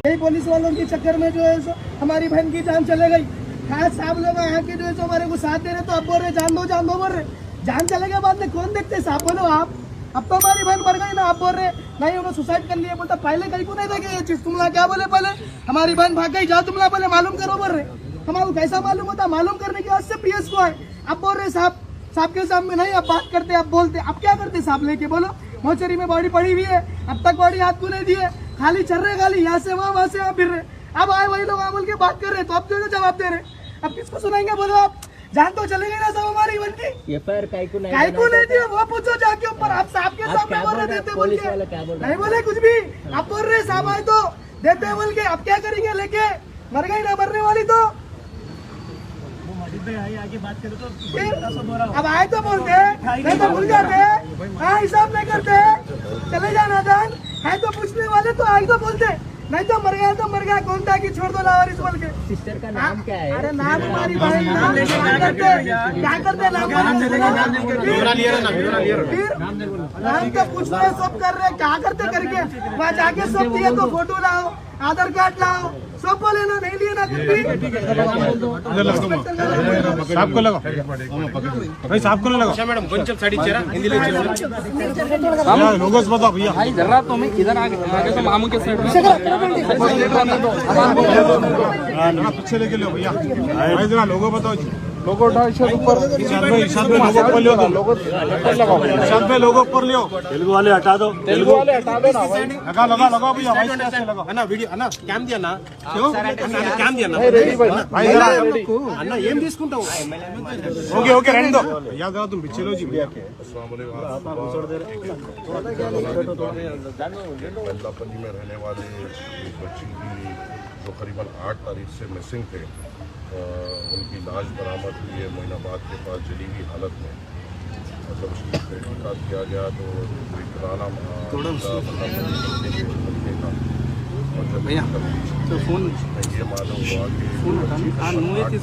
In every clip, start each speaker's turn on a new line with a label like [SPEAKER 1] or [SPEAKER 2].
[SPEAKER 1] यही पुलिस वालों के चक्कर में जो है सो हमारी बहन की जान चले गई। खास साहब लोग यहाँ के जो है सो हमारे को साथ दे रहे, तो अब बोल रहे जान दो बोल रहे। जान चले गए बाद में कौन देखते साहब, बोलो आप। अब तो हमारी बहन मर गई ना, आप बोल रहे नहीं उन्होंने सुसाइड कर लिया। बोलता पहले कहीं को नहीं देखे ये चीज, तुम क्या बोले पहले हमारी बहन भाग गई, जाओ तुम पहले मालूम करो बोल रहे। हमारे कैसा मालूम होता, मालूम करने के बाद से पीएस को आए। अब बोल रहे साहब के सामने नहीं आप बात करते, आप बोलते। अब क्या करते साहब लेके, बोलो मोचरी में बॉडी पड़ी हुई है, अब तक बॉडी हाथ को नहीं दिए, खाली चल रहे, खाली यहाँ से वहाँ फिर रहे। अब आए वही लोग बोल के बात कर रहे, तो अब जो जवाब दे रहे, अब किसको सुनाएंगे बोलो आप। जान तो चले गए ना सब हमारी बनती।
[SPEAKER 2] काहे को
[SPEAKER 1] नहीं दिया वो पूछो जाके ऊपर। आप साहब के सामने बोल रहे देते बोल के, नहीं बोले कुछ भी। आप बोल रहे साहब आए तो देते बोल के, अब क्या करेंगे लेके, मर गई ना मरने वाली तो।
[SPEAKER 3] आगे बात करो तो
[SPEAKER 1] अब आए तो बोलते, नहीं तो भूल जाते। हाँ हिसाब नहीं करते, चले जाना जान है तो पूछने वाले, तो आए तो बोलते, नहीं तो मर गया कौन था कि छोड़ दो लावारिस बोल के।
[SPEAKER 2] सिस्टर का नाम क्या है?
[SPEAKER 1] अरे नाम हमारी बहन, नाम क्या करते नाम तो पूछ रहे, सब कर रहे, क्या करते करके वहाँ जाके सब दिए, तो फोटो लाओ, आधार कार्ड लाओ, सब बोले ना, नहीं लिए ना कुछ भी।
[SPEAKER 4] साहब को लगा भाई, साहब को लगा
[SPEAKER 5] मैडम కొంచెం సైడ్ ఇచ్చారా హిందీలో
[SPEAKER 4] भैया लोगोस बताओ भैया
[SPEAKER 3] जरा तो मैं इधर आगे तो मामू के साइड
[SPEAKER 4] ना पीछे लेके लो भैया भाई, जरा लोगो बताओ जी।
[SPEAKER 3] लोगो उठा ऊपर,
[SPEAKER 4] ईशाद भाई लोगो ऊपर लियो, ईशाद भाई लोगो ऊपर लियो। तेलुगु वाले हटा दो ना भाई, लगा भैया भाई, से लगा
[SPEAKER 5] అన్న వీడియో అన్న క్యామ్ దియన్నా క్యామ్ దియన్నా
[SPEAKER 4] भाई जरा
[SPEAKER 5] అన్న ఏం తీసుకుంటావు
[SPEAKER 4] ओके रहने दो भैया, जरा तुम पीछे लो जी भैया के।
[SPEAKER 6] महिलापल्ली में रहने वाले एक बच्ची की जो करीबन 8 तारीख से मिसिंग थे, उनकी लाश बरामद हुई है मोइनाबाद के पास जली हुई हालत में। मतलब उसकी तहकीकात किया गया तो कोई पुराना
[SPEAKER 3] तो फोन
[SPEAKER 6] ये मालूम हुआ कि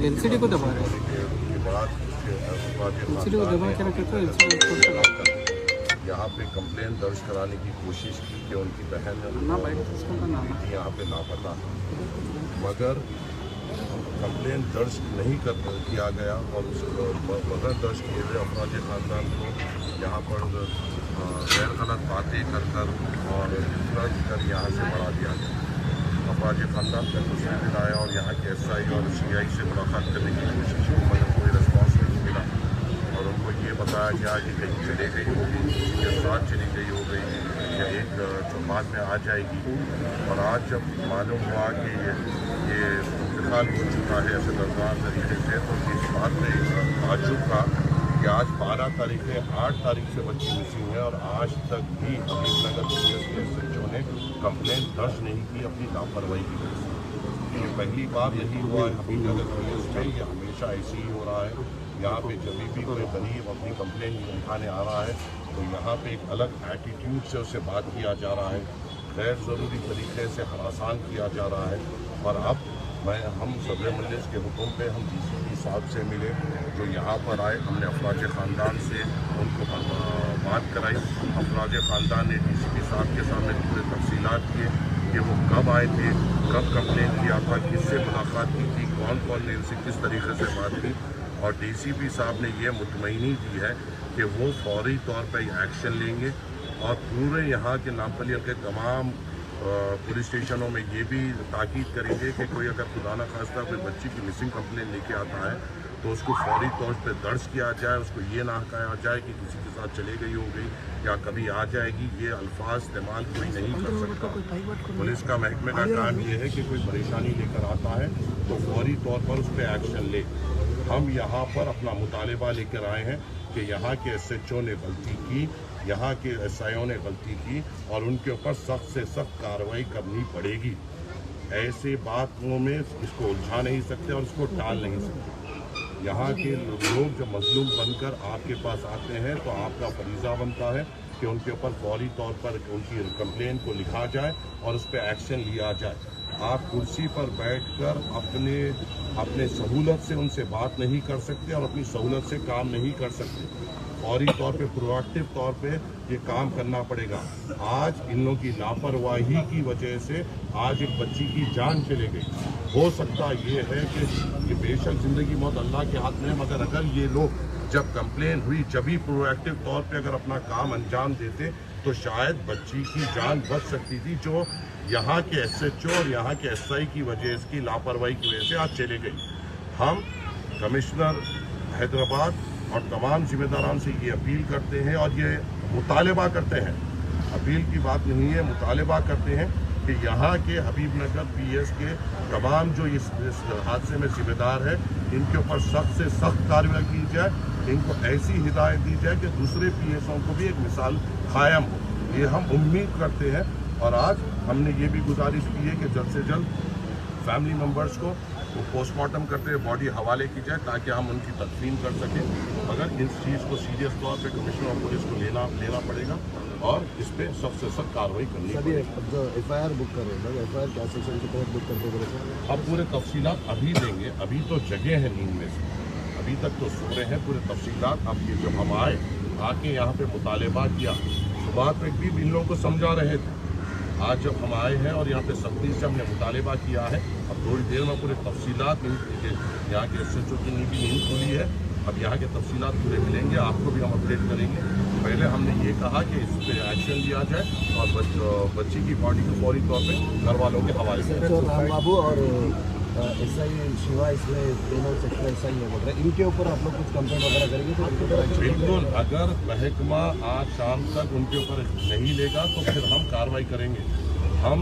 [SPEAKER 3] एलसीडी को दबा रहे,
[SPEAKER 6] उसके बाद
[SPEAKER 3] एलसीडी को दबा के रखे तो
[SPEAKER 6] यहाँ पे कंप्लेन दर्ज कराने की कोशिश की कि उनकी बहन यहाँ पे लापता, मगर कंप्लेन दर्ज नहीं किया गया और बगैर दर्ज किए हुए अफराज ख़ानदान को यहाँ पर गैर गलत बातें कर और इफ्राज कर यहाँ से बढ़ा दिया गया। अफराज ख़ानदान का तस्वीर दिलाया और यहाँ के SI और CI से मुलाकात करने की कोशिश की, मगर कोई रिस्पॉन्स नहीं मिला और उनको ये बताया गया कि कहीं चले गई होगी, किसी के साथ चली गई हो गई या एक जो बाद में आ जाएगी। और आज जब मालूम हुआ कि ये इंतकाल हो चुका है ऐसे दरगाह तरीके से, तो इस बात में ताज्जुब था कि आज 12 तारीख है, 8 तारीख से बच्ची मिसिंग है और आज तक भी हबीबनगर पुलिस के SHO ने कंप्लेन दर्ज नहीं की अपनी लापरवाही की वजह से। ये पहली बार यही हुआ है हबीबनगर पुलिस में, ये हमेशा ऐसे ही हो रहा है। यहाँ पे जब भी कोई गरीब अपनी कंप्लेन उठाने आ रहा है तो यहाँ पे एक अलग एटीट्यूड से उससे बात किया जा रहा है, गैर ज़रूरी तरीके से हरासान किया जा रहा है। और अब हम सदर मजलिस के हुक्म पे हम DCP साहब से मिले जो यहाँ पर आए, हमने अफराज ख़ानदान से उनको बात कराई। अफराज ख़ानदान ने DCP साहब के सामने पूरे तफसीलात किए कि वो कब आए थे, कब कंप्लेन किया था, किससे मुलाकात की थी, कौन ने उनसे किस तरीके से बात की। और DCP साहब ने ये मुतमईनी दी है कि वो फौरी तौर पर एक्शन लेंगे और पूरे यहाँ के नामपल्ली के तमाम पुलिस स्टेशनों में ये भी ताकीद करेंगे कि कोई अगर खुदा न खास्ता कोई बच्ची की मिसिंग कंप्लेन लेके आता है तो उसको फौरी तौर पे दर्ज किया जाए, उसको ये ना कहा जाए कि किसी के साथ चले गई हो गई या कभी आ जाएगी। ये अल्फाज इस्तेमाल कोई नहीं कर सकता। पुलिस का महकमे का काम ये है कि कोई परेशानी लेकर आता है तो फौरी तौर पर उस पर एक्शन ले। हम यहाँ पर अपना मुतालबा लेकर आए हैं कि यहाँ के SHO ने गलती की, यहाँ के SIO ने गलती की और उनके ऊपर सख्त से सख्त कार्रवाई करनी पड़ेगी। ऐसे बातों में इसको उलझा नहीं सकते और इसको टाल नहीं सकते। यहाँ के लोग जब मजलूम बनकर आपके पास आते हैं तो आपका फरीज़ा बनता है कि उनके ऊपर फौरी तौर पर उनकी कंप्लेन को लिखा जाए और उस पर एक्शन लिया जाए। आप कुर्सी पर बैठकर अपने सहूलत से उनसे बात नहीं कर सकते और अपनी सहूलत से काम नहीं कर सकते। फौरी तौर पे प्रोएक्टिव तौर पे ये काम करना पड़ेगा। आज इन लोगों की लापरवाही की वजह से आज एक बच्ची की जान चली गई। हो सकता ये है कि ये बेशक जिंदगी मौत अल्लाह के हाथ में है, मगर अगर ये लोग जब कंप्लेन हुई जब भी प्रोएक्टिव तौर पे अगर अपना काम अंजाम देते तो शायद बच्ची की जान बच सकती थी, जो यहाँ के SHO और यहाँ के SI की वजह इसकी लापरवाही की वजह से आज चले गई। हम कमिश्नर हैदराबाद और तमाम जिम्मेदारान से ये अपील करते हैं और ये मुतालबा करते हैं, अपील की बात नहीं है, मुतालबा करते हैं कि यहाँ के हबीबनगर PS के तमाम जो इस हादसे में जिम्मेदार है इनके ऊपर सख्त से सख्त कार्रवाई की जाए, इनको ऐसी हिदायत दी जाए कि दूसरे PSओं को भी एक मिसाल कायम हो। ये हम उम्मीद करते हैं और आज हमने ये भी गुजारिश की है कि जल्द से जल्द फैमिली मेम्बर्स को वो पोस्टमार्टम करते हुए बॉडी हवाले की जाए ताकि हम उनकी तदफीन कर सकें। मगर इस चीज़ को सीरियस तौर पे कमिश्नर ऑफ पुलिस को लेना पड़ेगा और इस पर सबसे सख्त कार्रवाई करनी पड़ेगी।
[SPEAKER 2] जो FIR बुक कर रहे हैं, FIR क्या सेक्शन के तहत बुक करते हैं?
[SPEAKER 6] अब पूरे तफसीलात अभी देंगे, अभी तो जगह है नींद में से, अभी तक तो सो रहे हैं। पूरे तफसीलात अब ये जब हम आके यहाँ पे मुतालबा किया, सुबह तक भी इन लोगों को समझा रहे थे, आज जब हम आए हैं और यहाँ पे सख्ती से हमने मुतालबा किया है, अब थोड़ी देर में पूरे तफसीलात यहाँ के SHO की नींद खुली है, अब यहाँ के तफसीलात पूरे मिलेंगे, आपको भी हम अपडेट करेंगे। पहले हमने ये कहा कि इस पर एक्शन लिया जाए और बच्ची की बॉडी को फौरी तौर पे घर वालों के हवाले से।
[SPEAKER 2] राम बाबू और SI शिवा इसमें दोनों सेक्टर SI है बोल रहे हैं, इनके ऊपर आप लोग कुछ कंप्लेंट वगैरह करेंगे तो आपके ऊपर
[SPEAKER 6] बिल्कुल, अगर महकमा आज शाम तक उनके ऊपर नहीं लेगा तो फिर हम कार्रवाई करेंगे। हम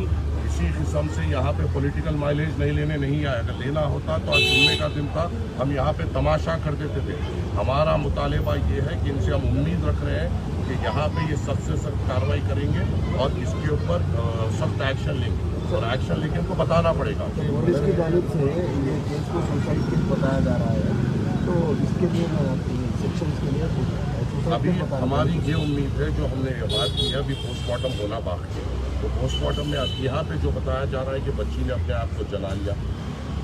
[SPEAKER 6] इसी किस्म से यहाँ पे पॉलिटिकल माइलेज नहीं लेने नहीं आए, अगर लेना होता तो आज जुम्मे का दिन था, हम यहाँ पे तमाशा कर देते थे। हमारा मुतालबा ये है कि इनसे हम उम्मीद रख रहे हैं कि यहाँ पे ये सख्त से सख्त कार्रवाई करेंगे और इसके ऊपर सख्त एक्शन लेंगे और एक्शन लेके इनको बताना पड़ेगा।
[SPEAKER 2] पुलिस की जानिब से ये केस को सुसाइड केस बताया जा रहा है, तो इसके लिए सेक्शन के लिए
[SPEAKER 6] अभी हमारी ये उम्मीद है, जो हमने बात की है, अभी पोस्टमार्टम होना बाकी है, तो पोस्टमार्टम में अब यहाँ पे जो बताया जा रहा है कि बच्ची ने अपने आप को जला लिया,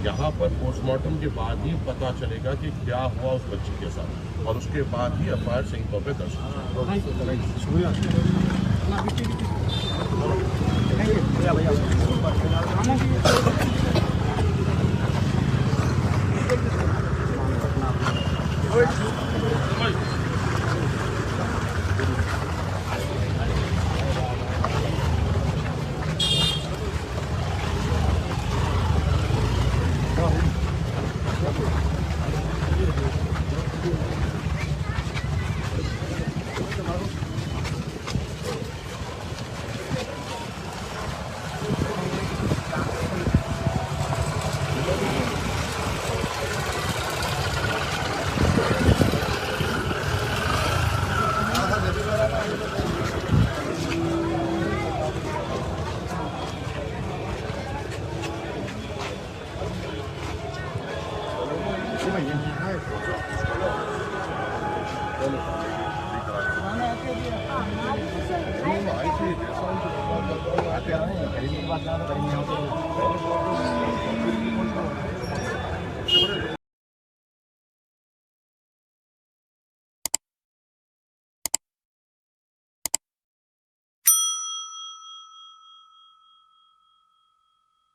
[SPEAKER 6] यहाँ पर पोस्टमार्टम के बाद ही पता चलेगा कि क्या हुआ उस बच्ची के साथ और उसके बाद ही FIR सही तौर पर दर्ज
[SPEAKER 2] करीब की बात